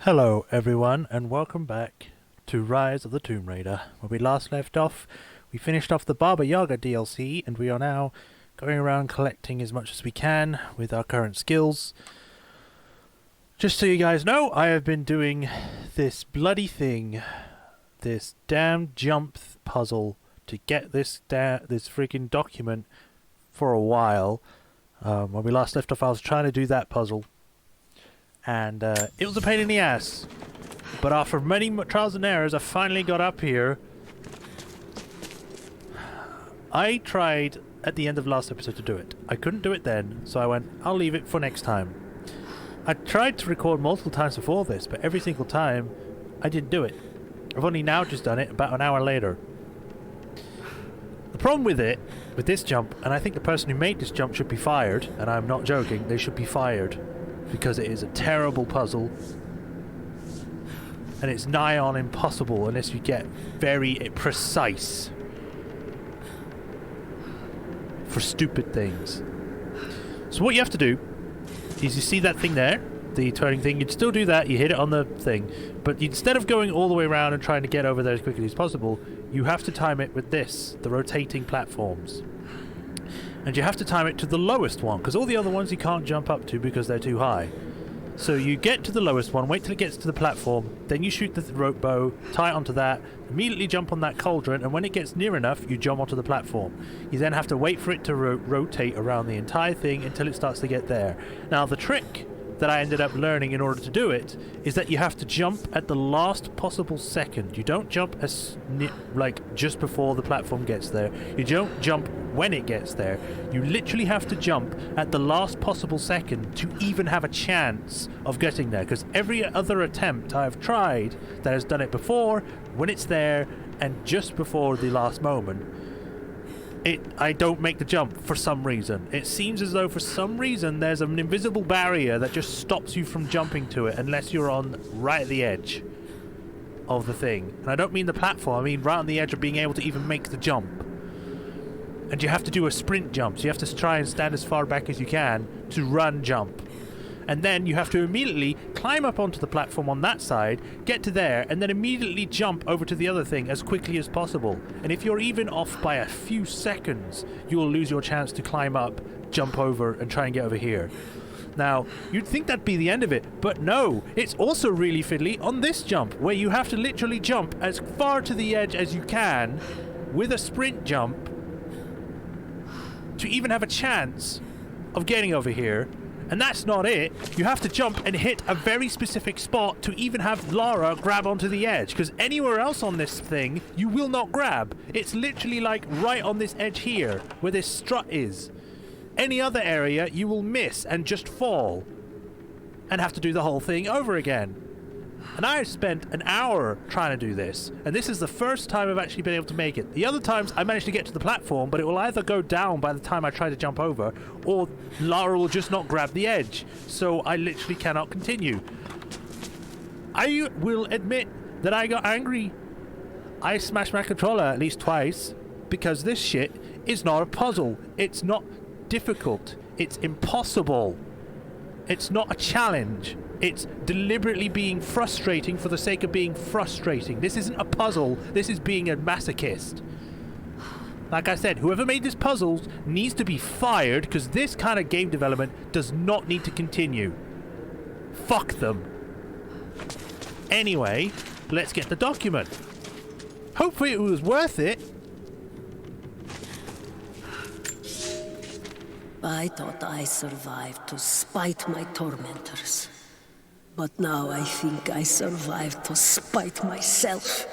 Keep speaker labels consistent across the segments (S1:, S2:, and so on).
S1: Hello everyone and welcome back to Rise of the Tomb Raider. Where we last left off, we finished off the Yaga DLC and we are now going around collecting as much as we can with our current skills. Just so you guys know, I have been doing this bloody thing, this damn jump puzzle to get this freaking document for a while. When we last left off I was trying to do that puzzle. And it was a pain in the ass. But after many trials and errors, I finally got up here. I tried at the end of last episode to do it. I couldn't do it then, so I went, I'll leave it for next time. I tried to record multiple times before this, but every single time, I didn't do it. I've only now just done it about an hour later. The problem with this jump, and I think the person who made this jump should be fired, and I'm not joking, they should be fired. Because it is a terrible puzzle and it's nigh on impossible unless you get very precise for stupid things. So what you have to do is you see that thing there, the turning thing, you'd still do that, you hit it on the thing, but instead of going all the way around and trying to get over there as quickly as possible, you have to time it with this, the rotating platforms. And you have to time it to the lowest one, because all the other ones you can't jump up to because they're too high. So you get to the lowest one, wait till it gets to the platform, then you shoot the rope bow, tie it onto that, immediately jump on that cauldron, and when it gets near enough, you jump onto the platform. You then have to wait for it to rotate around the entire thing until it starts to get there. Now the trick that I ended up learning in order to do it is that you have to jump at the last possible second. You don't jump like just before the platform gets there. You don't jump when it gets there. You literally have to jump at the last possible second to even have a chance of getting there, because every other attempt I've tried that has done it before, when it's there and just before the last moment, I don't make the jump for some reason. It seems as though for some reason there's an invisible barrier that just stops you from jumping to it unless you're on right at the edge of the thing. And I don't mean the platform, I mean right on the edge of being able to even make the jump. And you have to do a sprint jump, so you have to try and stand as far back as you can to run jump. And then you have to immediately climb up onto the platform on that side, get to there, and then immediately jump over to the other thing as quickly as possible. And if you're even off by a few seconds, you will lose your chance to climb up, jump over, and try and get over here. Now, you'd think that'd be the end of it, but no, it's also really fiddly on this jump, where you have to literally jump as far to the edge as you can with a sprint jump to even have a chance of getting over here. And that's not it. You have to jump and hit a very specific spot to even have Lara grab onto the edge, because anywhere else on this thing, you will not grab. It's literally like right on this edge here, where this strut is. Any other area, you will miss and just fall. And have to do the whole thing over again. And I spent an hour trying to do this, and this is the first time I've actually been able to make it. The other times I managed to get to the platform, but it will either go down by the time I try to jump over, or Lara will just not grab the edge, so I literally cannot continue. I will admit that I got angry. I smashed my controller at least twice, because this shit is not a puzzle. It's not difficult. It's impossible. It's not a challenge. It's deliberately being frustrating for the sake of being frustrating. This isn't a puzzle. This is being a masochist. Like I said, whoever made this puzzle needs to be fired, because this kind of game development does not need to continue. Fuck them. Anyway, let's get the document. Hopefully it was worth it.
S2: I thought I survived to spite my tormentors. But now I think I survived to spite myself.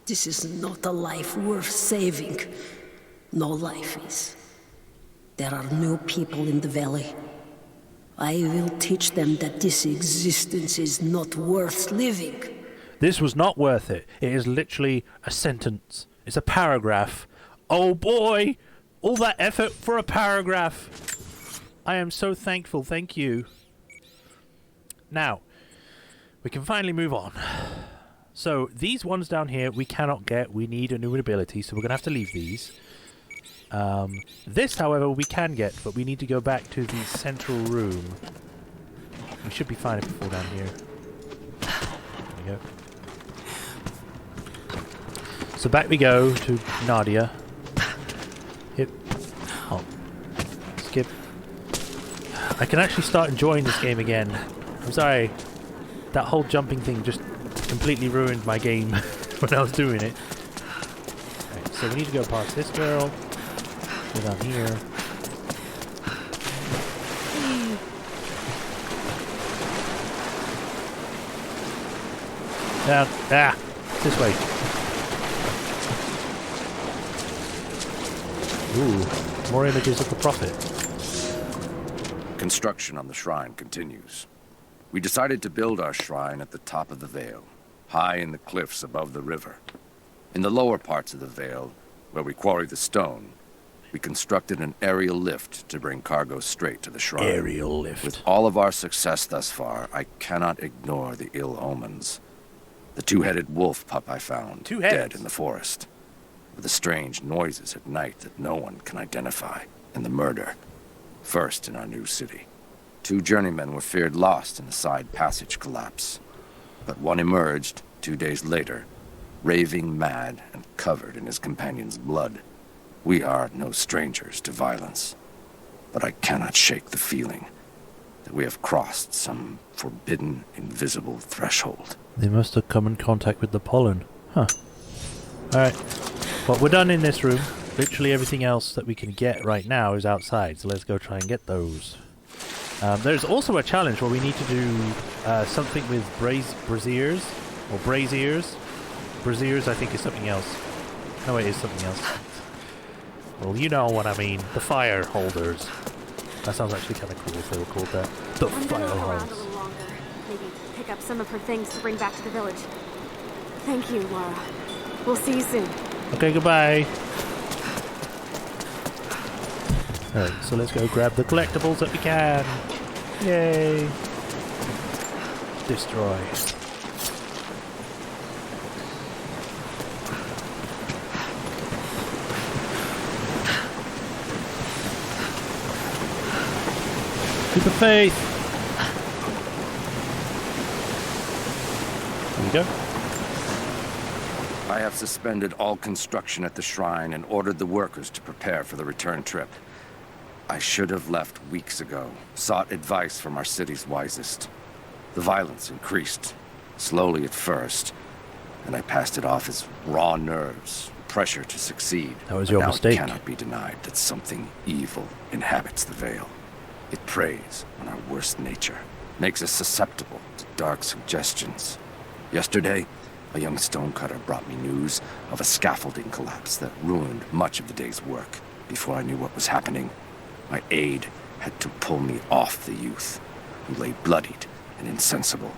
S2: This is not a life worth saving. No life is. There are new people in the valley. I will teach them that this existence is not worth living.
S1: This was not worth it. It is literally a sentence. It's a paragraph. Oh boy! All that effort for a paragraph. I am so thankful. Thank you. Now, we can finally move on. So, these ones down here we cannot get. We need a new ability, so we're going to have to leave these. This, however, we can get, but we need to go back to the central room. We should be fine if we fall down here. There we go. So back we go to Nadia. Hip. Hop. Skip. I can actually start enjoying this game again. I'm sorry. That whole jumping thing just completely ruined my game when I was doing it. Right, so we need to go past this girl. Go down here. Down. Ah! This way. Ooh. More images of the Prophet.
S3: Construction on the shrine continues. We decided to build our shrine at the top of the Vale, high in the cliffs above the river. In the lower parts of the Vale, where we quarry the stone, we constructed an aerial lift to bring cargo straight to the shrine.
S1: Aerial lift.
S3: With all of our success thus far, I cannot ignore the ill omens. The two-headed wolf pup I found, dead in the forest, with the strange noises at night that no one can identify, and the murder, first in our new city. 2 journeymen were feared lost in the side passage collapse, but one emerged 2 days later, raving mad and covered in his companion's blood. We are no strangers to violence, but I cannot shake the feeling that we have crossed some forbidden, invisible threshold.
S1: They must have come in contact with the pollen. Huh. Alright. Well, we're done in this room. Literally everything else that we can get right now is outside, so let's go try and get those. There's also a challenge where we need to do something with braziers, or braziers. Braziers, I think, is something else. No, it is something else. Well, you know what I mean. The fire holders. That sounds actually kind of cool if they were called that. The fire holders.
S4: A little longer. Maybe pick up some of her things to bring back to the village. Thank you, Lara. We'll see you soon.
S1: Okay, goodbye. Alright, so let's go grab the collectibles that we can. Yay! Destroy. Keep the faith! There we go.
S3: I have suspended all construction at the shrine and ordered the workers to prepare for the return trip. I should have left weeks ago, sought advice from our city's wisest. The violence increased, slowly at first, and I passed it off as raw nerves, pressure to succeed.
S1: That was your mistake.
S3: It cannot be denied that something evil inhabits the Vale. It preys on our worst nature, makes us susceptible to dark suggestions. Yesterday, a young stonecutter brought me news of a scaffolding collapse that ruined much of the day's work. Before I knew what was happening, my aide had to pull me off the youth, who lay bloodied and insensible.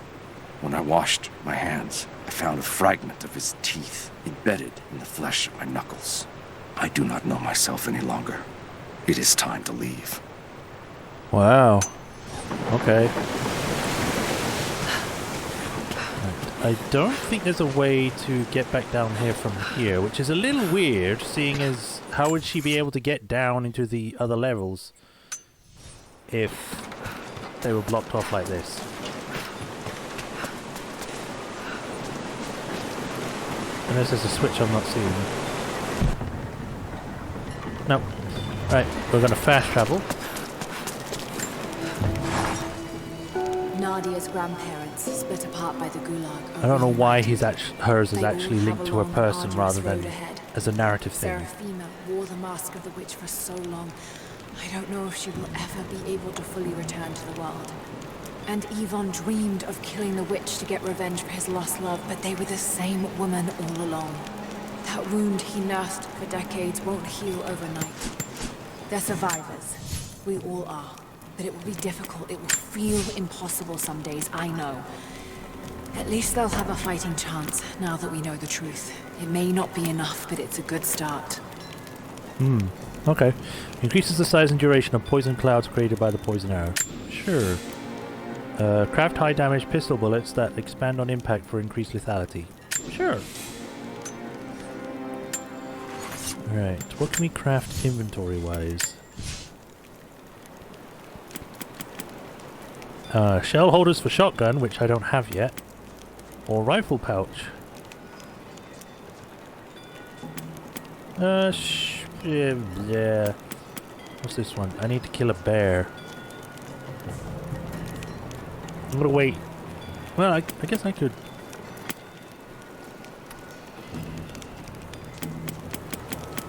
S3: When I washed my hands, I found a fragment of his teeth embedded in the flesh of my knuckles. I do not know myself any longer. It is time to leave.
S1: Wow. Okay. I don't think there's a way to get back down here from here, which is a little weird, seeing as how would she be able to get down into the other levels if they were blocked off like this? Unless there's a switch I'm not seeing. Nope. Right, we're going to fast travel.
S4: Nadia's grandparents split apart by the Gulag.
S1: I don't know why hers is actually linked to a person rather than as a narrative thing.
S4: Seraphina wore the mask of the witch for so long. I don't know if she will ever be able to fully return to the world. And Yvonne dreamed of killing the witch to get revenge for his lost love, but they were the same woman all along. That wound he nursed for decades won't heal overnight. They're survivors. We all are. But it will be difficult. It will feel impossible some days, I know. At least they'll have a fighting chance, now that we know the truth. It may not be enough, but it's a good start.
S1: Okay. Increases the size and duration of poison clouds created by the poison arrow. Sure. Craft high damage pistol bullets that expand on impact for increased lethality. Sure. Alright, what can we craft inventory-wise? Shell holders for shotgun, which I don't have yet. Or rifle pouch. Yeah. What's this one? I need to kill a bear. I'm gonna wait. Well, I guess I could.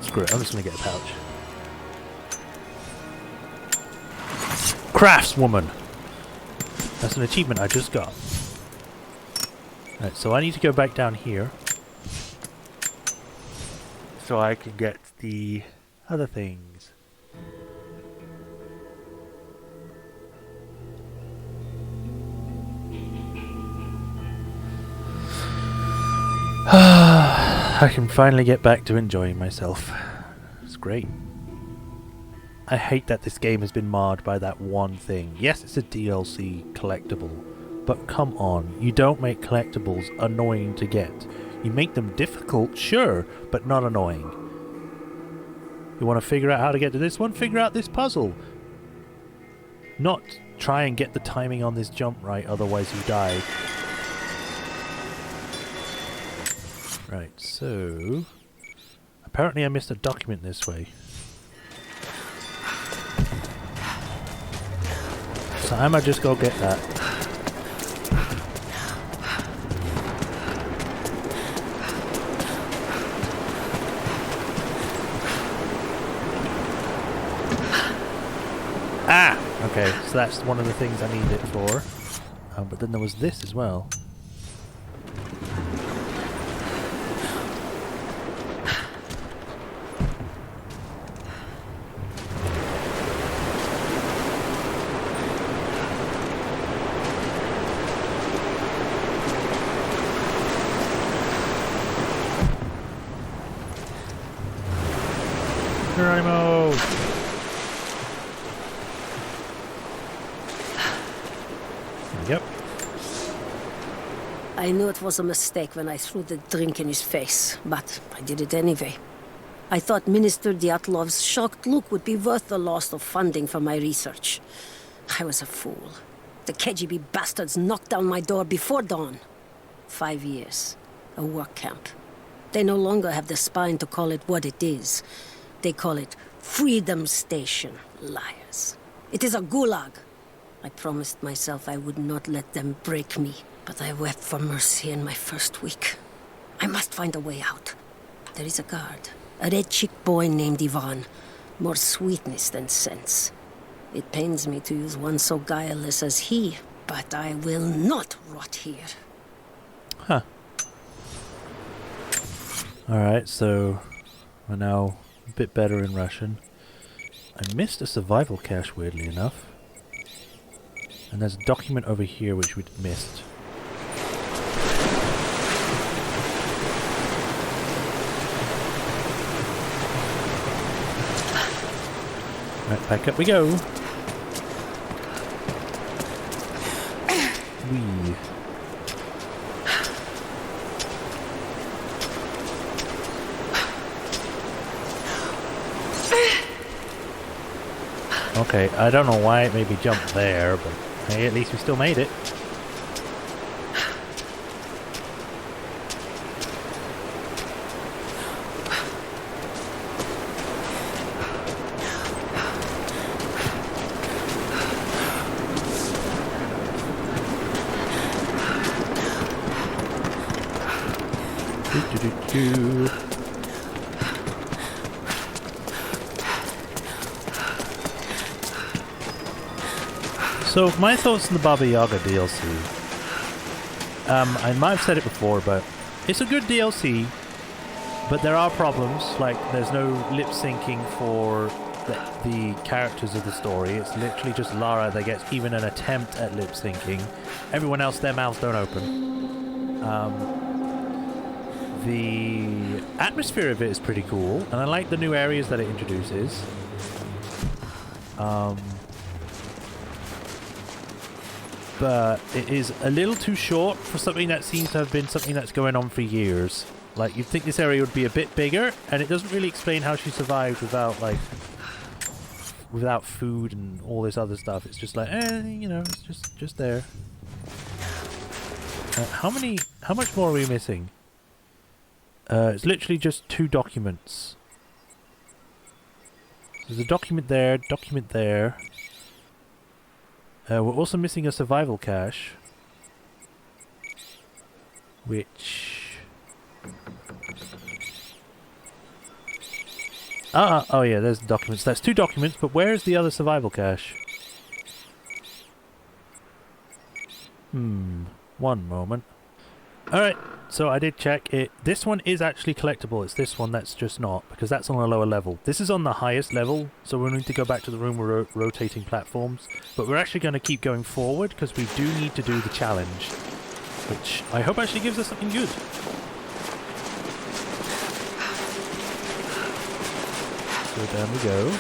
S1: Screw it, I'm just gonna get a pouch. Craftswoman! That's an achievement I just got. Right, so I need to go back down here. So I can get the other things. I can finally get back to enjoying myself. It's great. I hate that this game has been marred by that one thing. Yes, it's a DLC collectible, but come on, you don't make collectibles annoying to get. You make them difficult, sure, but not annoying. You want to figure out how to get to this one? Figure out this puzzle. Not try and get the timing on this jump right, otherwise you die. Right, so... apparently I missed a document this way. So I might just go get that. Ah! Okay, so that's one of the things I need it for. But then there was this as well. Geronimo! Yep.
S2: I knew it was a mistake when I threw the drink in his face, but I did it anyway. I thought Minister Dyatlov's shocked look would be worth the loss of funding for my research. I was a fool. The KGB bastards knocked down my door before dawn. 5 years. A work camp. They no longer have the spine to call it what it is. They call it Freedom Station. Liars. It is a gulag. I promised myself I would not let them break me, but I wept for mercy in my first week. I must find a way out. There is a guard. A red-cheeked boy named Ivan. More sweetness than sense. It pains me to use one so guileless as he, but I will not rot here.
S1: Huh. Alright, so we're now a bit better in Russian. I missed a survival cache, weirdly enough. And there's a document over here which we'd missed. Right, back up we go. Whee. Okay, I don't know why it made me jump there, but hey, at least we still made it. Do-do-do-do. So, my thoughts on the Baba Yaga DLC. I might have said it before, but it's a good DLC, but there are problems, like there's no lip syncing for the characters of the story. It's literally just Lara that gets even an attempt at lip syncing. Everyone else, their mouths don't open. The atmosphere of it is pretty cool, and I like the new areas that it introduces. But it is a little too short for something that seems to have been something that's going on for years. Like, you'd think this area would be a bit bigger, and it doesn't really explain how she survived without, like, without food and all this other stuff. It's just like, you know, it's just there. How much more are we missing? It's literally just 2 documents. There's a document there, document there. We're also missing a survival cache. Which... oh yeah, there's the documents. That's 2 documents, but where's the other survival cache? One moment. Alright, so I did check it. This one is actually collectible. It's this one that's just not, because that's on a lower level. This is on the highest level, so we'll need to go back to the room with rotating platforms. But we're actually going to keep going forward, because we do need to do the challenge. Which I hope actually gives us something good. So down we go.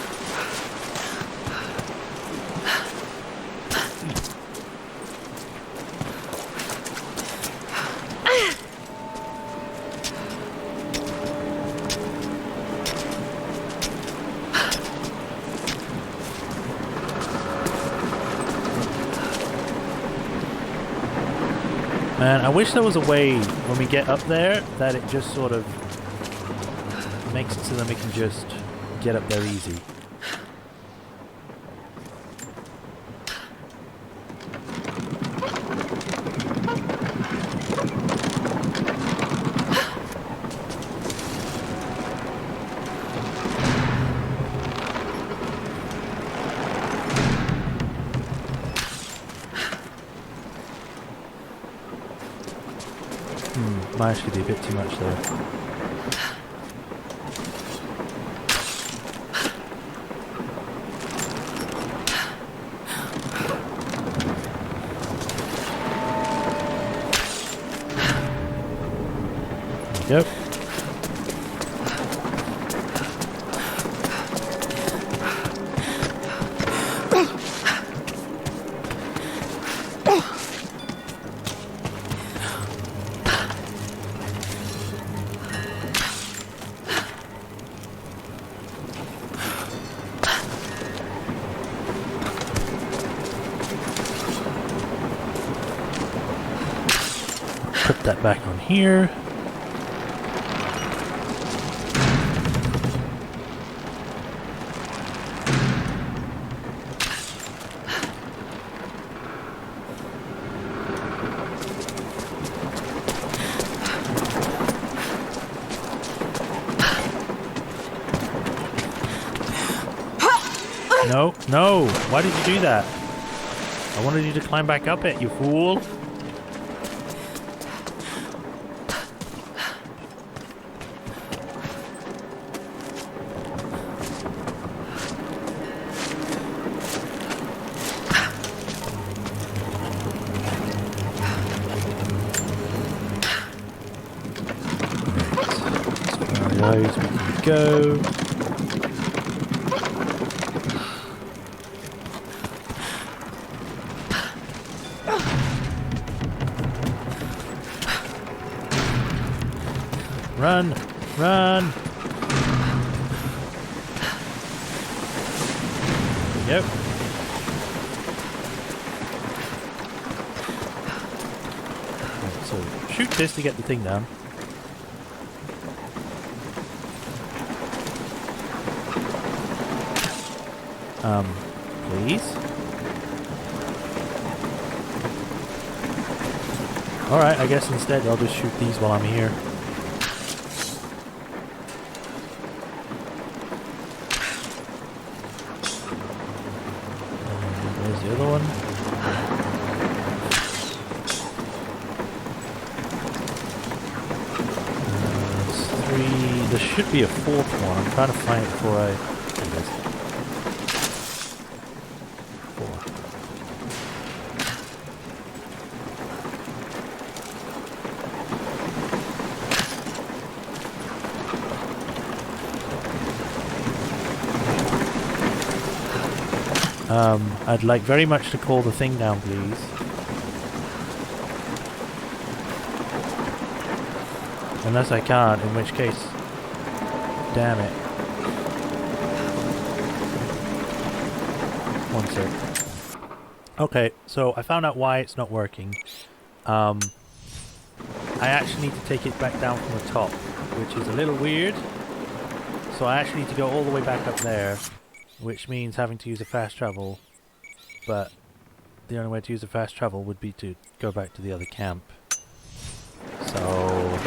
S1: Man, I wish there was a way when we get up there that it just sort of makes it so that we can just get up there easy. Might actually be a bit too much there. There we go. Put that back on here. No, no! Why did you do that? I wanted you to climb back up it, you fool! Right. As far as we can go. Run! Run! Yep. Right, so shoot this to get the thing down. Please? Alright, I guess instead I'll just shoot these while I'm here. There's the other one. There's 3. There should be a 4th one. I'm trying to find it before I... There it is. 4. I'd like very much to call the thing down, please. Unless I can't, in which case... Damn it. One sec. Okay, so I found out why it's not working. I actually need to take it back down from the top, which is a little weird. So I actually need to go all the way back up there, which means having to use a fast travel. But the only way to use a fast travel would be to go back to the other camp. So,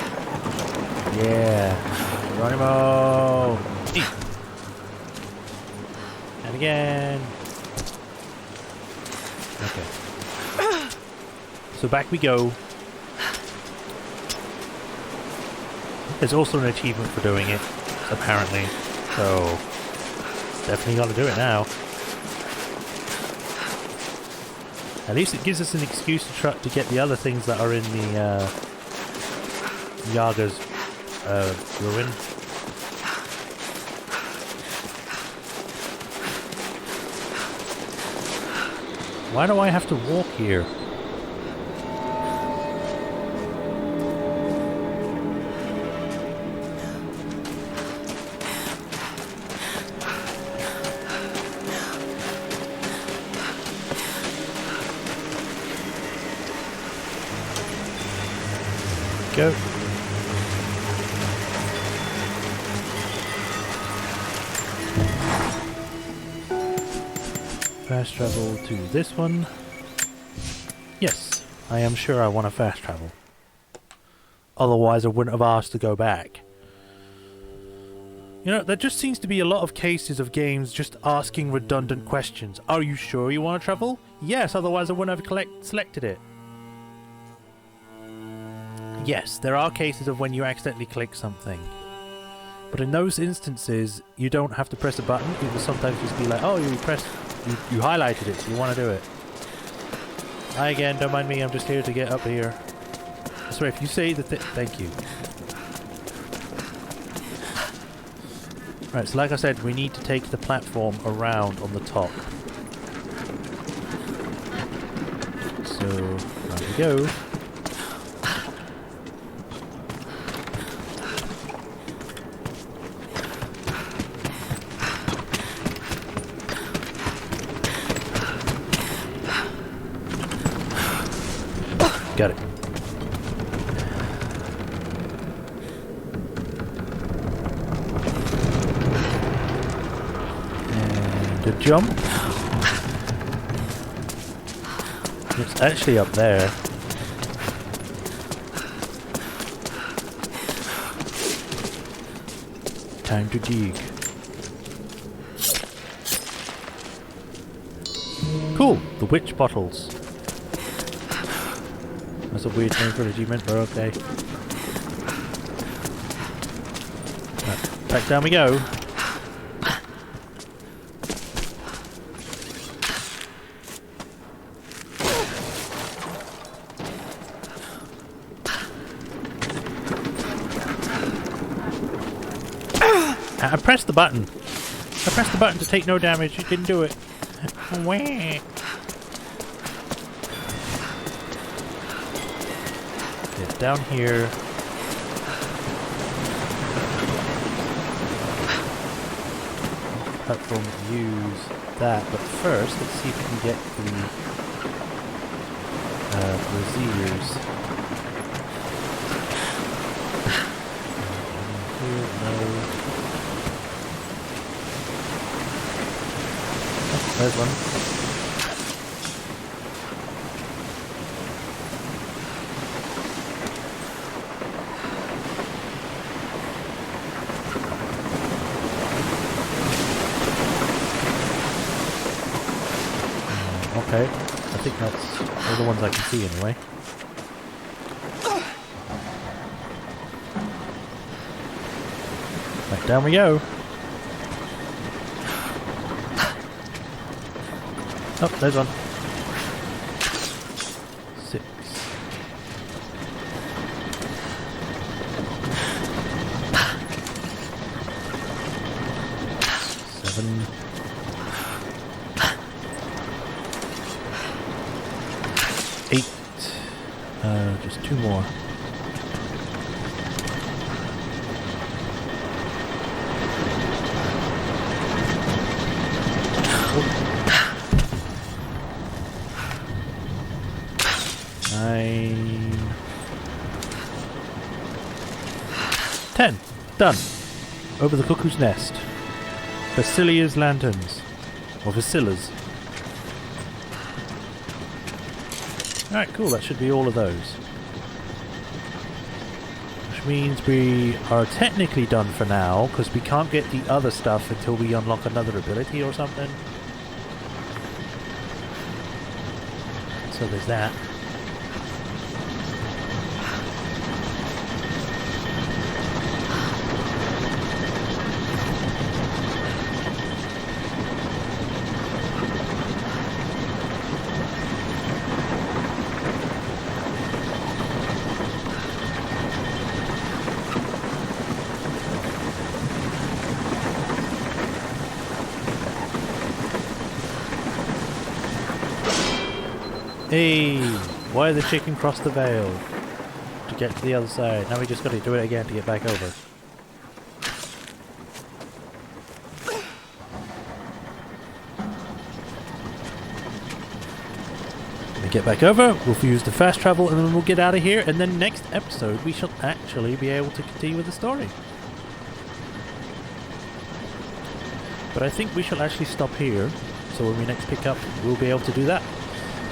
S1: yeah. Geronimo! Eat. And again. Okay. So back we go. There's also an achievement for doing it, apparently. So, definitely gotta do it now. At least it gives us an excuse to get the other things that are in the Yaga's ruin. Why do I have to walk here? Go. Fast travel to this one. Yes, I am sure I want to fast travel. Otherwise I wouldn't have asked to go back. You know, there just seems to be a lot of cases of games just asking redundant questions. Are you sure you want to travel? Yes, otherwise I wouldn't have selected it. Yes, there are cases of when you accidentally click something. But in those instances, you don't have to press a button. It will sometimes just be like, oh, you highlighted it, so you want to do it. Hi again, don't mind me, I'm just here to get up here. I swear, if you say the thank you. Right, so like I said, we need to take the platform around on the top. So, there we go. Got it. And a jump. It's actually up there. Time to dig. Cool, the witch bottles. That's a weird name for an achievement, but okay. Right, back down we go. I pressed the button. I pressed the button to take no damage. It didn't do it. Wah. Down here. Platform use that, but first let's see if we can get the braziers. Here, no. Oh, there's one. Okay, I think they're the ones I can see anyway. Right, down we go. Oh, there's one. 6. 7. 8. Just 2 more. 10. Done. Over the Cuckoo's Nest. Basilia's Lanterns. Or Vasilla's. Alright, cool. That should be all of those. Which means we are technically done for now, because we can't get the other stuff until we unlock another ability or something. So there's that. Hey, why the chicken crossed the veil to get to the other side? Now we just got to do it again to get back over. When we get back over, we'll use the fast travel and then we'll get out of here, and then next episode we shall actually be able to continue with the story. But I think we shall actually stop here, so when we next pick up we'll be able to do that.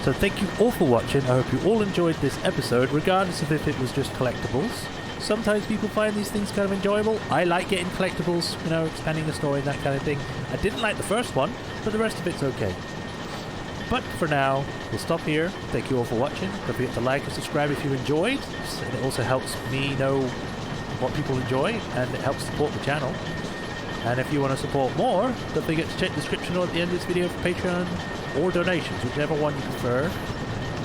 S1: So thank you all for watching. I hope you all enjoyed this episode, regardless of if it was just collectibles. Sometimes people find these things kind of enjoyable. I like getting collectibles, you know, expanding the story and that kind of thing. I didn't like the first one, but the rest of it's okay. But for now, we'll stop here. Thank you all for watching. Don't forget to like and subscribe if you enjoyed. And it also helps me know what people enjoy, and it helps support the channel. And if you want to support more, don't forget to check the description at the end of this video for Patreon or donations, whichever one you prefer.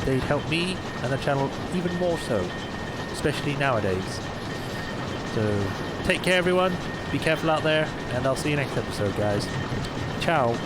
S1: They'd help me and the channel even more so, especially nowadays. So take care everyone, be careful out there, and I'll see you next episode guys. Ciao.